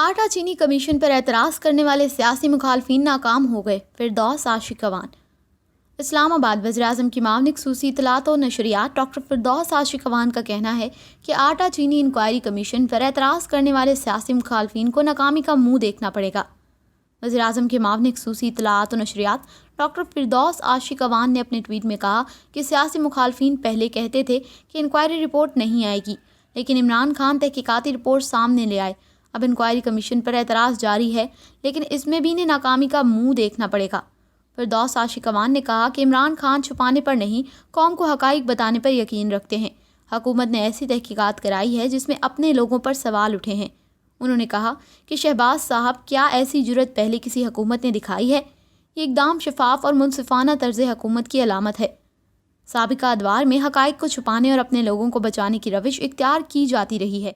آٹا چینی کمیشن پر اعتراض کرنے والے سیاسی مخالفین ناکام ہو گئے، فردوس عاشقوان۔ اسلام آباد۔ وزیراعظم کی معاون خصوصی اطلاعات و نشریات ڈاکٹر فردوس عاشقوان کا کہنا ہے کہ آٹا چینی انکوائری کمیشن پر اعتراض کرنے والے سیاسی مخالفین کو ناکامی کا منہ دیکھنا پڑے گا۔ وزیراعظم کے معاون خصوصی اطلاعات و نشریات ڈاکٹر فردوس عاشقوان نے اپنے ٹویٹ میں کہا کہ سیاسی مخالفین پہلے کہتے تھے کہ انکوائری رپورٹ نہیں آئے گی، لیکن عمران خان تحقیقاتی رپورٹ سامنے لے آئے۔ اب انکوائری کمیشن پر اعتراض جاری ہے، لیکن اس میں بھی انہیں ناکامی کا منہ دیکھنا پڑے گا۔ فردوس عاشقوان نے کہا کہ عمران خان چھپانے پر نہیں، قوم کو حقائق بتانے پر یقین رکھتے ہیں۔ حکومت نے ایسی تحقیقات کرائی ہے جس میں اپنے لوگوں پر سوال اٹھے ہیں۔ انہوں نے کہا کہ شہباز صاحب، کیا ایسی جرأت پہلے کسی حکومت نے دکھائی ہے؟ یہ اقدام شفاف اور منصفانہ طرز حکومت کی علامت ہے۔ سابقہ ادوار میں حقائق کو چھپانے اور اپنے لوگوں کو بچانے کی روش اختیار کی جاتی رہی ہے۔